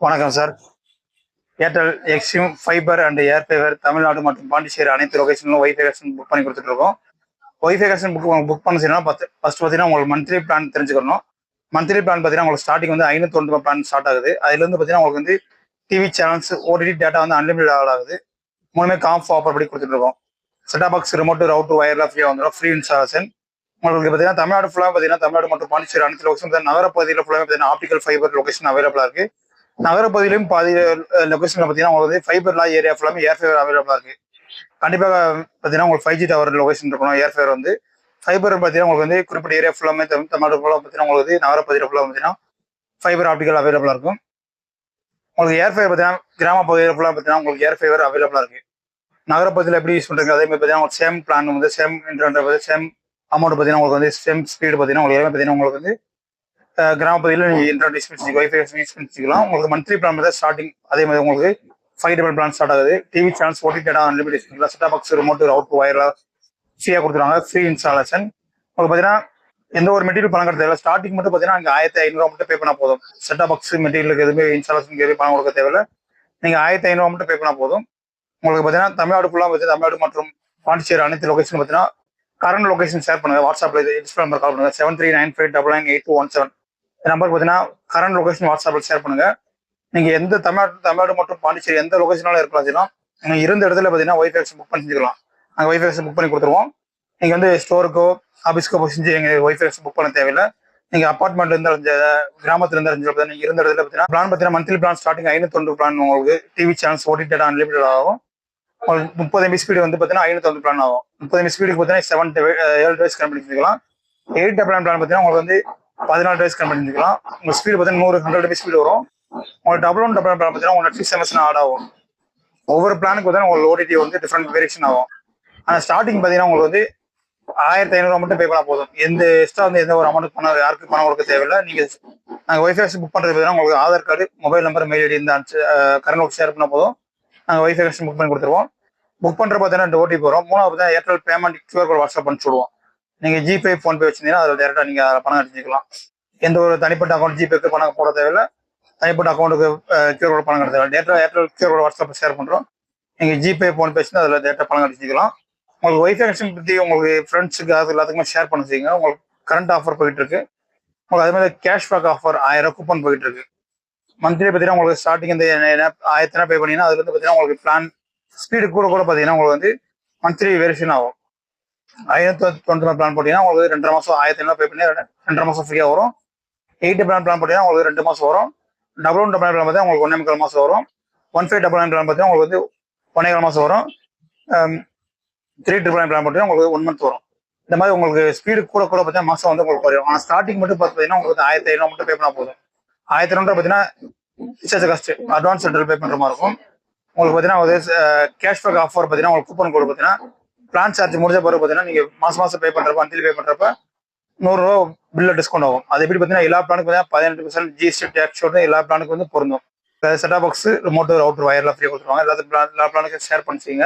வணக்கம் sir. Airtel extreme fibre and air fibre Tamil Nadu மற்றும் பாண்டிச்சேரி அனைத்து லொகேஷன்லும் ஒய்ஃபை கனெக்ஷன் புக் பண்ணி கொடுத்துட்டு இருக்கோம். ஒய்ஃபை கனெக்ஷன் புக் பண்ண செய்யணும். ஃபர்ஸ்ட் பார்த்தீங்கன்னா உங்களுக்கு மந்த்லி பிளான் தெரிஞ்சுக்கணும். மந்த்லி பிளான் பார்த்தீங்கன்னா உங்களுக்கு ஸ்டார்டிங் வந்து 590 பிளான் ஸ்டார்ட் ஆகுது. அதுலேருந்து பார்த்தீங்கன்னா உங்களுக்கு வந்து டிவி சேனல்ஸ் ஓடிடி டேட்டா வந்து அன்லிமிட்டட் ஆகுது. மூணுமே காம்ப் ஆஃபர் படி கொடுத்துட்டு இருக்கோம். செட்டாப் பாக்ஸ் ரிமோட் ரவுட்டர் வயர்லாம் ஃப்ரீயாக வந்துடும். Free installation. உங்களுக்கு பார்த்தீங்கன்னா தமிழ்நாடு ஃபுல்லாக பார்த்தீங்கன்னா தமிழ்நாடு மற்றும் பாண்டிச்சேரி அனைத்து லொகேஷன் நகரப்பகுதியில் ஃபுல்லாக பார்த்தீங்கன்னா ஆப்டிகல் ஃபைபர் லொகேஷன் அவைலபிளாக இருக்கு. நகரப்பகுதியிலும் பாதி லொகேஷன்ல பார்த்தீங்கன்னா உங்களுக்கு வந்து ஃபைபர்லா ஏரியா ஃபுல்லாமே ஏர் ஃபைபர் அவைலபிளா இருக்கு. கண்டிப்பாக பார்த்தீங்கன்னா உங்களுக்கு 5G டவர் லொகேஷன் இருக்கணும். ஏர் ஃபைபர் வந்து ஃபைபர் பார்த்தீங்கன்னா உங்களுக்கு வந்து குறிப்பிட்ட ஏரியா ஃபுல்லாமே தமிழ்நாடு ஃபுல்லாக பார்த்தீங்கன்னா உங்களுக்கு நகரப்பகுதியில் ஃபுல்லாக பார்த்தீங்கன்னா ஃபைபர் ஆப்டிகல் அவைலபிளா இருக்கும். உங்களுக்கு ஏர் ஃபைபர் பார்த்தீங்கன்னா கிராம பகுதியில் ஃபுல்லாக பார்த்தீங்கன்னா உங்களுக்கு ஏர் ஃபைபர் அவைலபிளா இருக்கு. நகரப்பகுதியில் எப்படி யூஸ் பண்றீங்க அதே மாதிரி பார்த்தீங்கன்னா உங்களுக்கு சேம் பிளான் வந்து சேம் இன்டர்நெட் சேம் அமௌண்ட் பார்த்தீங்கன்னா உங்களுக்கு வந்து சேம் ஸ்பீடு பார்த்தீங்கன்னா உங்களுக்கு எல்லாமே பார்த்தீங்கன்னா உங்களுக்கு வந்து கிராமப்பகுதியில் நீங்கள் இன்டர்நெட் யூஸ் பண்ணி வைஃபை யூஸ் பண்ணிக்கலாம். உங்களுக்கு மந்த்லி பிளான் தான் ஸ்டார்டிங். அதே மாதிரி உங்களுக்கு 5 டபுள் பிளான் ஸ்டார்ட் ஆகுது. டிவி சேனல்ஸ் ஓடி டேட்டா அன்லிமிட் யூஸ் பண்ணிக்கலாம். செட்டாப் பாக்ஸ் ரிமோட் அவுட் வயர்லாம் ஃப்ரீயாக கொடுத்துருவாங்க. Free installation. உங்களுக்கு பார்த்தீங்கன்னா எந்த ஒரு மெட்டீரியல் பணம் கிடையாது. ஸ்டார்டிங் மட்டும் பார்த்தீங்கன்னா அங்கே 1500 மட்டும் பே பண்ணால் போதும். செட்டாப் பாக்ஸ் மெட்டீரியலுக்கு எதுவுமே இன்ஸ்டாலேஷன் எதுவும் பணம் கொடுக்க தேவையில்லை. நீங்கள் 1500 மட்டும் பே பண்ணால் போதும். உங்களுக்கு பார்த்தீங்கன்னா தமிழ்நாடு ஃபுல்லாக பார்த்தீங்கன்னா தமிழ்நாடு மற்றும் பாண்டிச்சேரி அனைத்து லொகேஷன் பார்த்தீங்கன்னா கரண்ட் லொகேஷன் ஷேர் பண்ணுங்க. வாட்ஸ்அப்பில் டிஸ்பிளே நம்பர் கால் பண்ணுங்க. 7395998217 நம்பருக்கு பார்த்தீங்கன்னா கரண்ட் லொகேஷன் வாட்ஸ்அப்பில் ஷேர் பண்ணுங்க. நீங்க எந்த தமிழ்நாடு மற்றும் பாண்டிச்சேரி எந்த லொகேஷனாலும் இருக்கலாம். நீங்க இருந்த இடத்துல பார்த்தீங்கன்னா ஒய்ஃபை கனெக்ஷன் புக் பண்ணி செஞ்சுக்கலாம். நாங்கள் ஒய்ஃபை கனெக்ஷன் புக் பண்ணி கொடுத்துருவோம். நீங்க வந்து ஸ்டோருக்கோ ஆஃபீஸ்க்கோ போய் செஞ்சு எங்க ஒய்ஃபை கனெக்ஷன் புக் பண்ண தேவையில்லை. நீங்க அப்பார்ட்மெண்ட்ல இருந்து கிராமத்துல இருந்து நீங்க இருந்த இடத்துல பார்த்தீங்கன்னா பிளான் பார்த்தீங்கன்னா மந்த்லி பிளான் ஸ்டார்டிங் 590 பிளான் உங்களுக்கு டிவி சேனல்ஸ் ஓடி டேட்டா அன்லிமிட்டட் ஆகும். 30 MB ஸ்பீடு வந்து பார்த்தீங்கன்னா 590 பிளான் ஆகும். 30 MB ஸ்பீடுக்கு பார்த்தீங்கன்னா 7 டேஸ் கனெக்ட் பண்ணி செஞ்சுக்கலாம். 8 பிளான் பார்த்தீங்கன்னா உங்களுக்கு வந்து 14 டேஸ் கனெக்ட் பண்ணி செஞ்சுக்கலாம். உங்க ஸ்பீடு பார்த்தீங்கன்னா 100 MB ஸ்பீடு வரும். உங்களுக்கு டபுள் பிளான் பார்த்தீங்கன்னா உங்களுக்கு நெட்ஃபிளிக்ஸ் எம்எஸ் ஆட் ஆகும். ஒவ்வொரு பிளானுக்கு பார்த்தீங்கன்னா உங்களுக்கு ஓடிடி வந்து டிஃப்ரெண்ட் வேரியேஷன் ஆகும். ஆனால் ஸ்டார்டிங் பார்த்தீங்கன்னா உங்களுக்கு வந்து 1500 மட்டும் பே பண்ணால் போதும். எந்த எக்ஸ்ட்ரா வந்து எந்த ஒரு அமௌண்ட் பணம் யாருக்கு பணம் கொடுக்க தேவையில்லை. நீங்கள் நாங்கள் ஒய்ஃபை புக் பண்ணுறது பார்த்தீங்கன்னா உங்களுக்கு Aadhaar card mobile number mail ID இந்த கரண்ட் ஷேர் பண்ணால் போதும். நாங்கள் ஒய்ஃபை கனெக்ஷன் புக் பண்ணி கொடுத்துருவோம். புக் பண்ணுற பார்த்தீங்கன்னா ஓடிபி வரும். மூணாவது பார்த்தீங்கன்னா Airtel payment QR code WhatsApp பண்ணி சொல்லுவோம். நீங்கள் ஜிபே ஃபோன்பே வச்சிருந்தீங்கன்னா அதில் டேரெக்டாக நீங்கள் அதில் பணம் அடிச்சுக்கலாம். எந்த ஒரு தனிப்பட்ட அக்கௌண்ட் ஜிபேக்கு பணம் போட தேவையில்லை. தனிப்பட்ட அக்கௌண்ட்டுக்கு QR கோட் பணம் கிடையாது. Data Airtel QR code WhatsApp share பண்ணுறோம். நீங்கள் ஜிபே ஃபோன்பே வச்சுன்னா அதில் டேட்டா பணம் அடிச்சுக்கலாம். உங்களுக்கு ஒய்ஃபை கனெக்ஷன் பற்றி உங்களுக்கு ஃப்ரெண்ட்ஸுக்கு அது எல்லாத்துக்குமே ஷேர் பண்ண செய்யுங்க. உங்களுக்கு கரண்ட் ஆஃபர் போயிட்டு இருக்கு. உங்களுக்கு அதே மாதிரி கேஷ்பேக் ஆஃபர் 1000 கூப்பன் போயிட்டு இருக்கு. மந்த்லி பார்த்தீங்கன்னா உங்களுக்கு ஸ்டார்டிங் இந்த 1000 பே பண்ணீங்கன்னா அதுல இருந்து பார்த்தீங்கன்னா உங்களுக்கு பிளான் ஸ்பீடு கூட பார்த்தீங்கன்னா உங்களுக்கு வந்து மந்த்லி வேரியேஷன் ஆகும். 590 பிளான் போட்டீங்கன்னா உங்களுக்கு 2.5 மாசம் 1500 பே பண்ணி 2.5 மாசம் ஃப்ரீயா வரும். 8 பிளான் போட்டீங்கன்னா உங்களுக்கு 2 மாசம் வரும். டபுள் பிளான் பார்த்தீங்கன்னா உங்களுக்கு 1.25 மாசம் வரும். 15 பிளான் பார்த்தீங்கன்னா உங்களுக்கு வந்து 1.25 மாசம் வரும். 3 பிளான் பார்த்தீங்கன்னா உங்களுக்கு 1 மந்த் வரும். இந்த மாதிரி உங்களுக்கு ஸ்பீடு கூட பார்த்தீங்கன்னா மாசம் வந்து உங்களுக்கு வரும். ஆனால் ஸ்டார்டிங் மட்டும் பார்த்தீங்கன்னா உங்களுக்கு 1500 மட்டும் பே பண்ணா போதும். 1500 பார்த்தீங்கன்னா ரீசார்ஜ் காஸ்ட் அட்வான்ஸ் சென்ட்ரல் பே பண்ற மாதிரி இருக்கும். உங்களுக்கு பார்த்தீங்கன்னா கேஷ்பேக் ஆஃபர் பார்த்தீங்கன்னா உங்களுக்கு கூப்பன் கோட் பார்த்தீங்கன்னா பிளான் சார்ஜ் முடிஞ்ச பிறகு பார்த்தீங்கன்னா நீங்க மாசம் பே பண்றப்ப மந்த்லி பே பண்றப்ப 100 ரூபா பில்ல டிஸ்கவுண்ட் ஆகும். அது எப்படி பார்த்தீங்கன்னா எல்லா பிளானுக்கு பார்த்தீங்கன்னா 18% GST டேக்ஸ் எல்லா பிளானுக்கு வந்து பொருந்தும். செட்டாப் பாக்ஸ் ரிமோட் ரவுட்டர் வயர்லாம் ஃப்ரீ கொடுத்துருவாங்க. எல்லா பிளானுக்கும் ஷேர் பண்ணிச்சிங்க.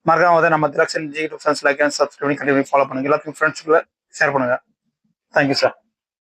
மறக்காம வந்து நம்ம Dilakshan G2 like and subscribe பண்ணி கண்டிப்பாக ஃபாலோ பண்ணுங்க. எல்லாத்துக்கும் ஃப்ரெண்ட்ஸ்க்குள்ள ஷேர் பண்ணுங்க. Thank you sir.